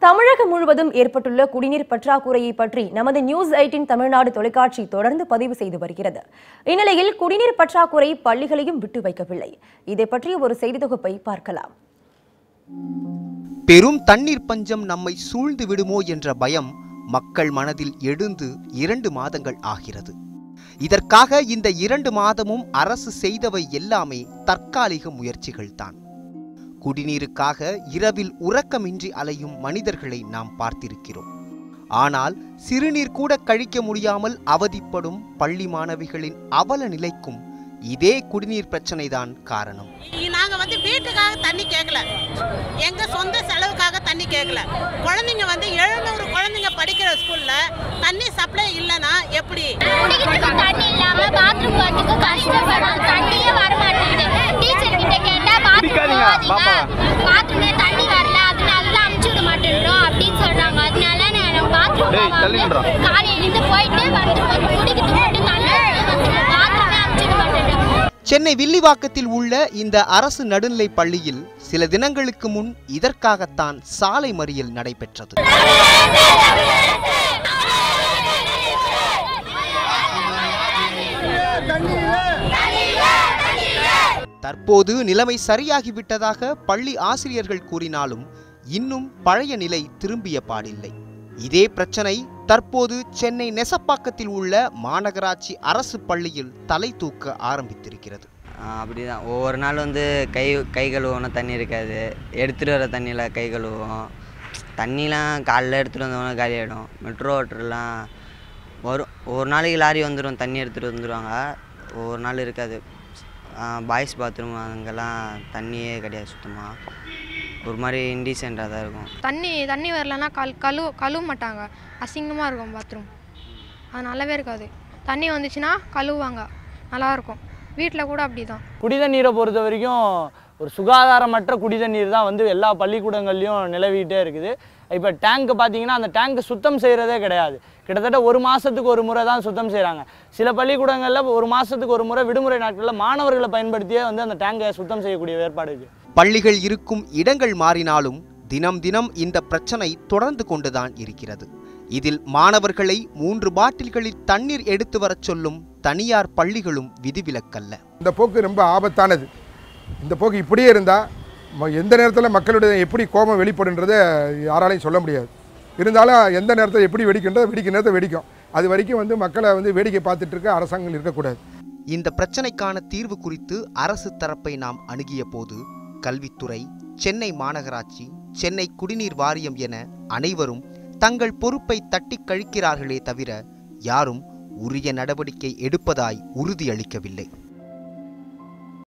தமிழகம் முழுவதும் ஏற்பட்டுள்ள குடிநீர் பற்றாக்குறையை பற்றி நமது நியூஸ் 18 தமிழ்நாடு தொலைக்காட்சி தொடர்ந்து பதிவு செய்து வருகிறது. இந்நிலையில் குடிநீர் பற்றாக்குறை பள்ளிகளையும் விட்டு வைக்கவில்லை. இதை பற்றி ஒரு செய்தி தொகுப்பை பார்க்கலாம். பெரும் தண்ணீர் பஞ்சம் நம்மை சூழ்ந்து விடுமோ என்ற பயம் மக்கள் மனதில் எழுந்து 2 மாதங்கள் ஆகிறது. இதற்காக இந்த 2 மாதமும் அரசு செய்தவை எல்லாமே தற்காலிக முயற்சிகள்தான். குடிநீருக்காக இரவில் உறக்கமின்றி அலையும் மனிதர்களை நாம் பார்த்திருக்கிறோம். ஆனால் சிறுநீர் கூட கழிக்க முடியாமல் அவதிப்படும் பள்ளி மாணவிகளின் அவல நிலைக்கும் இதே குடிநீர் பிரச்சனை தான் காரணம். நாங்க வீட்டுக்காக தண்ணி கேட்கல, எங்க சொந்த செலவுக்காக தண்ணி கேட்கல. குழந்தைங்க 700 குழந்தைங்க படிக்கிற ஸ்கூல்ல தண்ணி சப்ளை இல்லைன்னா எப்படி? தண்ணி இல்லாம பாத்ரூம் வரதுக்கு கஷ்டப்படுறோம். தண்ணியே வர மாட்டேங்குது. டீச்சர் கிட்ட கேட்டா பாத்ரூம்ல தண்ணி வரல, அதனால தான் அனுப்பிச்சு விட மாட்டேன்றோம் அப்படின்னு சொல்றாங்க. அதனால நான் பாத்ரூம் காலையிலிருந்து போயிட்டு குடிக்கிட்டு சென்னை வில்லிவாக்கத்தில் உள்ள இந்த அரசு நடுநிலை பள்ளியில் சில தினங்களுக்கு முன் இதற்காகத்தான் சாலை மறியல் நடைபெற்றது. தற்போது நிலைமை சரியாகிவிட்டதாக பள்ளி ஆசிரியர்கள் கூறினாலும் இன்னும் பழைய நிலை திரும்பிய பாடில்லை. இதே பிரச்சனை தற்போது சென்னை நெசப்பாக்கத்தில் உள்ள மாநகராட்சி அரசு பள்ளியில் தலை தூக்க ஆரம்பித்திருக்கிறது. அப்படிதான் ஒவ்வொரு நாள் கை கழுவோன்னா தண்ணி இருக்காது. எடுத்துகிட்டு வர தண்ணியில் கை கழுவோம். தண்ணிலாம் காலைல எடுத்துகிட்டு வந்தவொன்னே காலி ஆகிடும். மெட்ரோ வாட்டர்லாம் வரும். ஒவ்வொரு நாளைக்கு லாரி வந்துடும், தண்ணி எடுத்துகிட்டு வந்துடுவாங்க. ஒவ்வொரு நாள் இருக்காது. பாய்ஸ் பாத்ரூம் அங்கெல்லாம் தண்ணியே கிடையாது. சுத்தமாக ஒரு மாதிரி இன்டீசென்ட்டாக தான் இருக்கும். தண்ணி வரலன்னா கழுவ மாட்டாங்க. அசிங்கமாக இருக்கும் பாத்ரூம். அது நல்லாவே இருக்காது. தண்ணி வந்துச்சுன்னா கழுவுவாங்க, நல்லாயிருக்கும். வீட்டில் கூட அப்படி தான். குடிதண்ணீரை பொறுத்த வரைக்கும் ஒரு சுகாதாரமற்ற குடிதண்ணீர் தான் எல்லா பள்ளிக்கூடங்கள்லையும் நிலவிக்கிட்டே இருக்குது. இப்போ டேங்க்கு பார்த்தீங்கன்னா அந்த டேங்க்கு சுத்தம் செய்கிறதே கிடையாது. கிட்டத்தட்ட 1 மாதத்துக்கு ஒரு முறை தான் சுத்தம் செய்கிறாங்க. சில பள்ளிக்கூடங்களில் 1 மாதத்துக்கு ஒரு முறை விடுமுறை நாட்களில் மாணவர்களை பயன்படுத்தியே அந்த டேங்கை சுத்தம் செய்யக்கூடிய ஏற்பாடு இருக்குது. பள்ளிகள் இருக்கும் இடங்கள் மாறினாலும் தினம் தினம் இந்த பிரச்சனை தொடர்ந்து கொண்டுதான் இருக்கிறது. இதில் மாணவர்களை 3 பாட்டில்களில் தண்ணீர் எடுத்து வர சொல்லும் தனியார் பள்ளிகளும் விதிவிலக்கல்ல. இந்த போக்கு ரொம்ப ஆபத்தானது. இந்த போக்கு இப்படியே இருந்தால் எந்த நேரத்தில் மக்களுடைய எப்படி கோபம் வெளிப்படுன்றதை யாராலையும் சொல்ல முடியாது. இருந்தாலும் எந்த நேரத்தில் எப்படி வெடிக்கின்றதோ வெடிக்க நேரத்தை வெடிக்கும். அது வரைக்கும் மக்களை வேடிக்கை பார்த்துட்டு இருக்க அரசாங்கம் இருக்கக்கூடாது. இந்த பிரச்சனைக்கான தீர்வு குறித்து அரசு தரப்பை நாம் அணுகிய போது கல்வித்துறை, சென்னை மாநகராட்சி, சென்னை குடிநீர் வாரியம் என அனைவரும் தங்கள் பொறுப்பை தட்டி கழிக்கிறார்களே தவிர யாரும் உரிய நடவடிக்கை எடுப்பதாய் உறுதியளிக்கவில்லை.